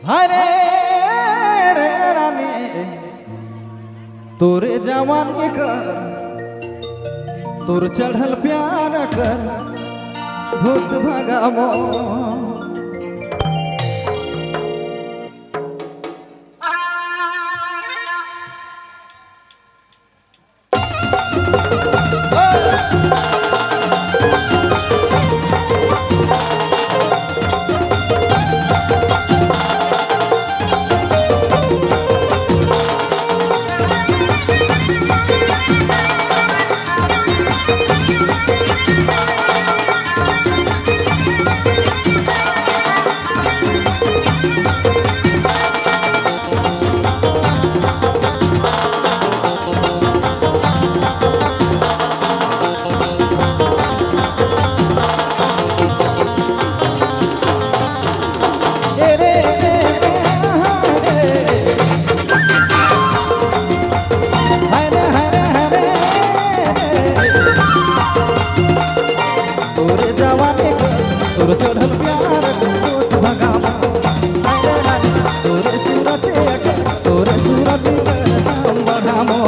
हरे रे रानी तोरे जवानी कर तोर चढ़ल प्यार कर भूत भगामो तोर चढ़ल प्यार भूत भगामो तोरे सूरत नाम बढ़ामो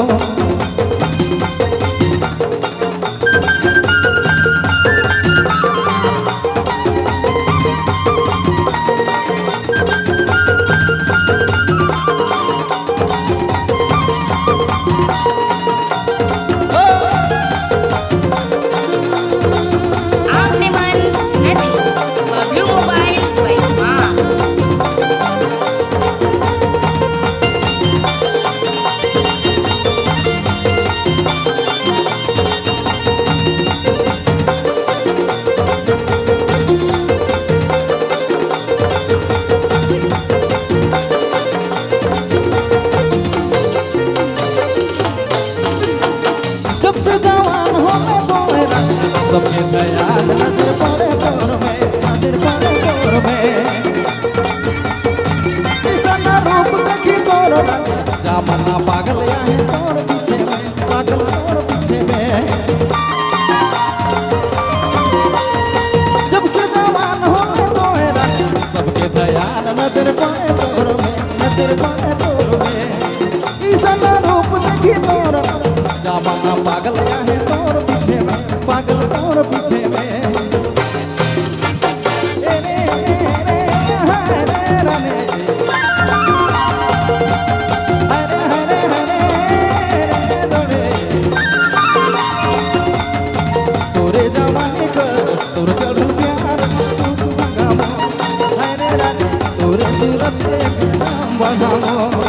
सबके याद नजर पड़े तोर में नजर पड़े तोर में ऐसा रूप देखी तोर जामना पागल आहे तोर पीछे में पागल तोर पीछे में जब से जवान हो तोरा सबके याद नजर पड़े तोर में नजर पड़े तोर में ऐसा रूप देखी तोर जामना पागल आहे तोर पीछे में पागल तोर पीछे में तोरे जवानी कर तोर चढ़ल प्यार भूत भगामो हरे रानी तोरे सूरत नाम बढ़ामो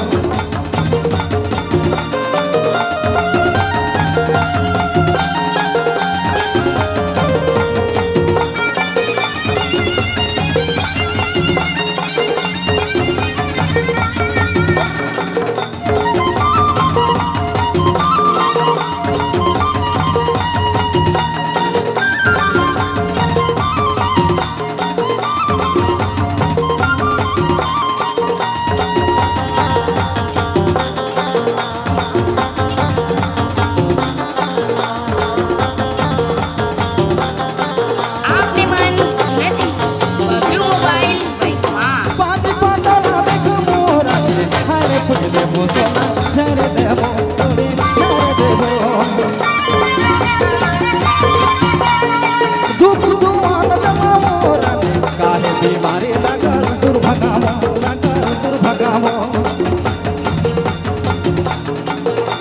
बीमारी लगल दुर्भगामो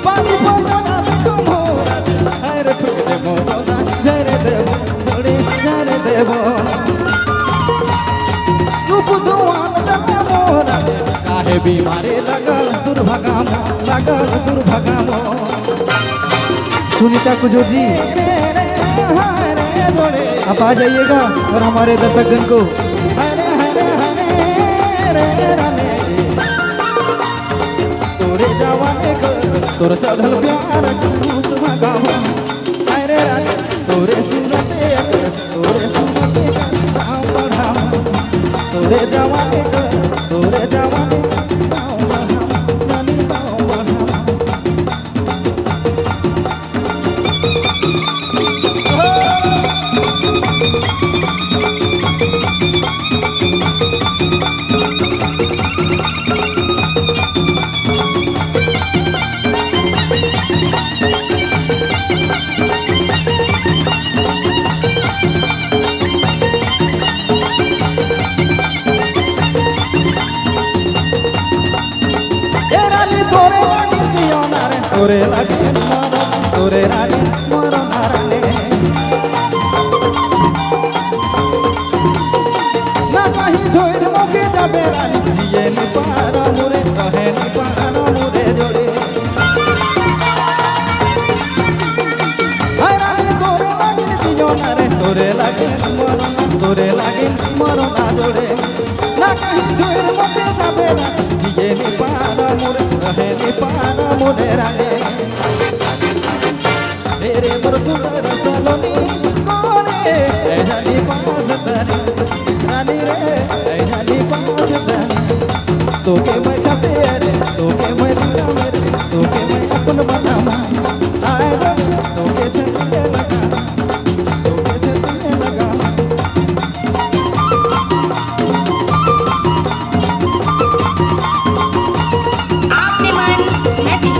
पानी पौधा तुम्हारा हरे फुटे मोसना झरे देवो थोड़ी झरे देवो रूप दुआन जमा मोरा काहे बीमारी लगल दुर्भगामो सुनीता कुजूर जी आप आ जाइएगा और हमारे दर्शक जन को तोरे जवानी कर तोर चढ़ल प्यार भूत भगामो हरे रानी तोरे सूरत नाम बढ़ामो तोरे जवानी कर तोरे जवानी नाम बढ़ामो रानी नाम बढ़ामो तोरे लागे मरो तोरे रानी मरो नाराने ना कहीं छोड़ मोके जाबे रानी जिए नी पारा मुरे कहे नी पारा मुरे जोड़े हाय रानी तोरे लागे जियो ना रे तोरे लागे मरो ना जोड़े ना कहीं छोड़ मोके जाबे रानी जिए नी पारा मुरे कहे नी पारा मुरे रानी तेरे मोर सुंदर सलोनी मोरे ऐ जानी पास तारी रानी रे ऐ जानी पास तारी तोके मैं छपे रे तोके मैं दिया मेरे तोके मैं अपन बनावा आए रे तोके छपे लगा आपने मन मैथिली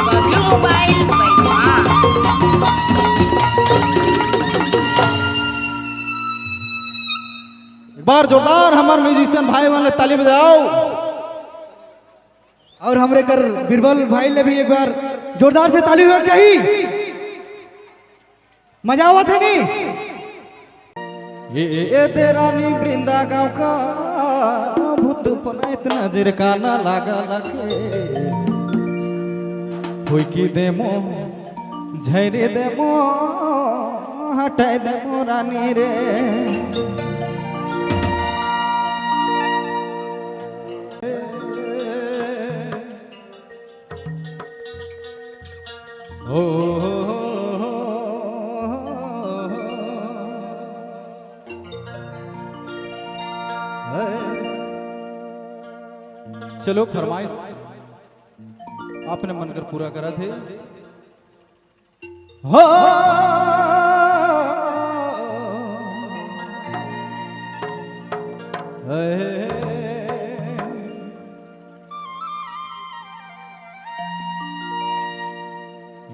बबलू मोबाइल बैठा एक बार जोरदार हमार म्यूजिशियन भाई वाले ताली बजाओ और हमरे कर बिरबल भाई ले भी एक बार जोरदार से ताली होना चाहिए। मजा हुआ था नहीं? ये तेरानी वृंदा गाँव का भूत पनाइत नजर का ना लागा लगे कोई की देमो झैरे देमो हटाए देमो रानी रे ओ चलो फरमाइश आपने मन कर पूरा करा थे हो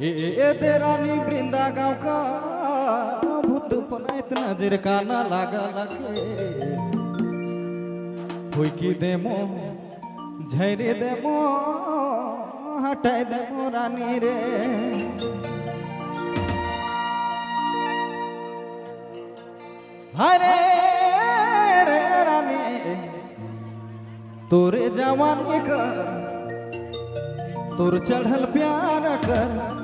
ये तेरानी वृंदा गाँव का भूत पनाइत नजर का ना लागा लगे कोई की देमो झैरे देमो हटाए देमो रानी रे हरे रे रानी तोरे जवानी कर तोर चढ़ल प्यार कर